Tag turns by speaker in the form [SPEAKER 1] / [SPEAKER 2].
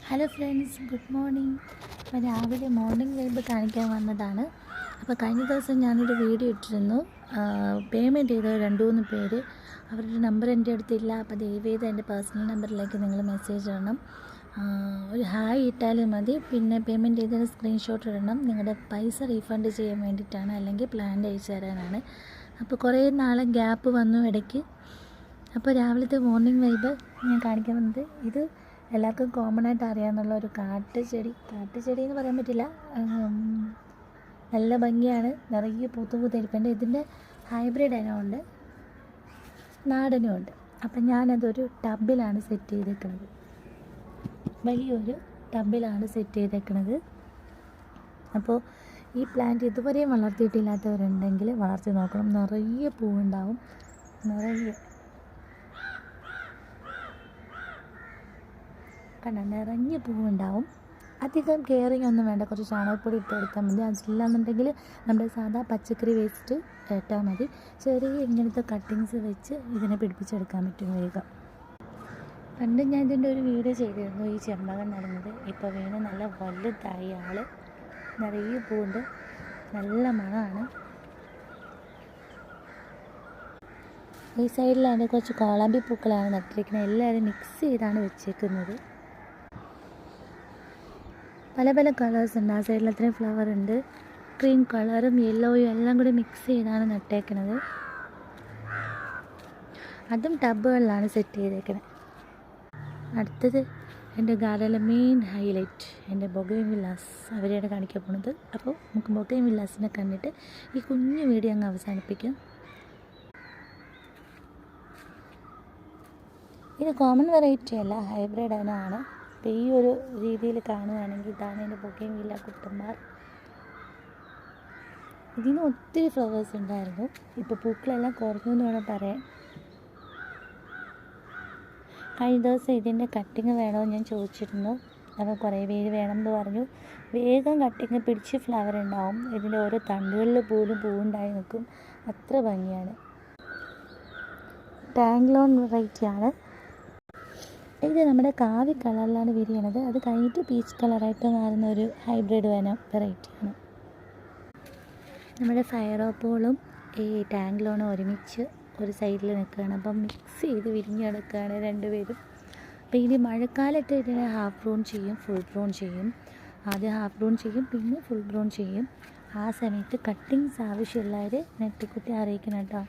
[SPEAKER 1] Hello friends, good morning. അപ്പോൾ രാവിലെ morning vibe കാണിക്കാൻ വന്നതാണ്. അപ്പോൾ കഴിഞ്ഞ ദിവസം ഞാനൊരു വീഡിയോ ഇട്ടിരുന്നു. പേയ്മെൻറ്റ് ചെയ്ത 2-3 പേര്, അവരുടെ നമ്പർ എൻ്റെ അടുത്തില്ല. അപ്പോൾ ദയവേത് എൻ്റെ പേഴ്സണൽ നമ്പറിലേക്ക് നിങ്ങൾ മെസ്സേജ് ഇടണം. ഒരു ഹായ് ഇട്ടാലും മതി. പിന്നെ പേയ്മെൻറ്റ് ചെയ്തതിന് സ്ക്രീൻഷോട്ട് ഇടണം. നിങ്ങളുടെ പൈസ റീഫണ്ട് ചെയ്യാൻ വേണ്ടിയിട്ടാണ്, അല്ലെങ്കിൽ പ്ലാൻ അയച്ചു തരാനാണ്. അപ്പോൾ കുറേ നാളെ ഗ്യാപ്പ് വന്നു ഇടയ്ക്ക്. അപ്പോൾ രാവിലത്തെ മോർണിംഗ് വൈബ് ഞാൻ കാണിക്കാൻ വന്നത്, ഇത് എല്ലാവർക്കും കോമൺ ആയിട്ട് അറിയാമെന്നുള്ള ഒരു കാട്ടുചെടി എന്ന് പറയാൻ പറ്റില്ല, നല്ല ഭംഗിയാണ്. നിറയെ പൂത്തിരിപ്പുണ്ട്. ഇതിൻ്റെ ഹൈബ്രിഡ് ഇനമുണ്ട്, നാടനും ഉണ്ട്. അപ്പം ഞാനതൊരു ടബിലാണ് സെറ്റ് ചെയ്തേക്കുന്നത്, വലിയൊരു ടബിലാണ് സെറ്റ് ചെയ്തേക്കുന്നത്. അപ്പോൾ ഈ പ്ലാന്റ് ഇതുവരെയും വളർത്തിയിട്ടില്ലാത്തവരുണ്ടെങ്കിൽ വളർത്തി നോക്കണം. നിറയെ പൂവുണ്ടാവും, നിറഞ്ഞ് പൂവുണ്ടാവും. അധികം കെയറിങ് ഒന്നും വേണ്ട, കുറച്ച് ചാണകപ്പൊടി ഇട്ട് കൊടുത്താൽ മതി. അതില്ലാന്നുണ്ടെങ്കിൽ നമ്മുടെ സാധാ പച്ചക്കറി വേസ്റ്റ് ഇട്ടാൽ മതി. ചെറിയ ഇങ്ങനത്തെ കട്ടിങ്സ് വെച്ച് ഇതിനെ പിടിപ്പിച്ചെടുക്കാൻ പറ്റും വേഗം. പണ്ട് ഞാൻ ഇതിൻ്റെ ഒരു വീഡിയോ ചെയ്തിരുന്നു, ഈ ചെമ്പകം നടുന്നത്. ഇപ്പോൾ വീണ് നല്ല വലുതായി, ആൾ നിറയെ പൂവുണ്ട്, നല്ല മണമാണ്. ഈ സൈഡിൽ അതിൻ്റെ കുറച്ച് കോളാമ്പി പൂക്കളാണ് നട്ടിരിക്കുന്നത്. എല്ലാവരും മിക്സ് ചെയ്താണ് വെച്ചേക്കുന്നത്. പല പല കളേഴ്സ് ഉണ്ട്. ആ സൈഡിൽ അത്രയും ഫ്ലവർ ഉണ്ട്. ക്രീം കളറും യെല്ലോയും എല്ലാം കൂടി മിക്സ് ചെയ്താണ് നട്ടേക്കുന്നത്. അതും ടബുകളിലാണ് സെറ്റ് ചെയ്തേക്കുന്നത്. അടുത്തത് എൻ്റെ ഗാർഡനിലെ മെയിൻ ഹൈലൈറ്റ്, എൻ്റെ ബൊഗെയിൻവില്ലാസ് അവരെയാണ് കാണിക്കാൻ പോകുന്നത്. അപ്പോൾ നമുക്ക് ബൊഗെയിൻവില്ലാസിനെ കണ്ടിട്ട് ഈ കുഞ്ഞു വീഡിയോ അങ്ങ് അവസാനിപ്പിക്കാം. ഇത് കോമൺ വെറൈറ്റി അല്ല, ഹൈബ്രിഡ് ഇനമാണ്. അപ്പോൾ ഈ ഒരു രീതിയിൽ കാണുകയാണെങ്കിൽ ഇതാണ് എൻ്റെ ബൊഗെയിൻവില്ല കുട്ടന്മാർ. ഇതിന് ഒത്തിരി ഫ്ലവേഴ്സ് ഉണ്ടായിരുന്നു. ഇപ്പോൾ പൂക്കളെല്ലാം കുറഞ്ഞു എന്ന് വേണം പറയാൻ. കഴിഞ്ഞ ദിവസം ഇതിൻ്റെ കട്ടിങ് വേണമെന്ന് ഞാൻ ചോദിച്ചിരുന്നു. അപ്പോൾ കുറേ പേര് വേണമെന്ന് പറഞ്ഞു. വേഗം കട്ടിങ് പിടിച്ച് ഫ്ലവർ ഉണ്ടാവും. ഇതിൻ്റെ ഓരോ തണ്ടുകളിൽ പോലും പൂവുണ്ടായി നിൽക്കും, അത്ര ഭംഗിയാണ്. ടാങ്ലോൺ വെറൈറ്റിയാണ്. ഇത് നമ്മുടെ കാവി കളറിലാണ് വിരിയണത്. അത് കഴിഞ്ഞിട്ട് പീച്ച് കളറായിട്ട് മാറുന്ന ഒരു ഹൈബ്രിഡ് വെറൈറ്റിയാണ്. നമ്മുടെ ഫയറോപ്പോളും ഈ ടാങ്ലോണും ഒരുമിച്ച് ഒരു സൈഡിൽ നിൽക്കുകയാണ്. അപ്പം മിക്സ് ചെയ്ത് വിരിഞ്ഞെടുക്കുകയാണ് രണ്ടുപേരും. അപ്പോൾ ഇനി മഴക്കാലത്ത് ഇതിനെ ഹാഫ് ബ്രൂൺ ചെയ്യും, ഫുൾ ബ്രൂൺ ചെയ്യും. ആദ്യം ഹാഫ് ബ്രൂൺ ചെയ്യും, പിന്നെ ഫുൾ ബ്രൂൺ ചെയ്യും. ആ സമയത്ത് കട്ടിങ്സ് ആവശ്യമുള്ളവർ നെറ്റിക്കുട്ടി അറിയിക്കണം കേട്ടോ.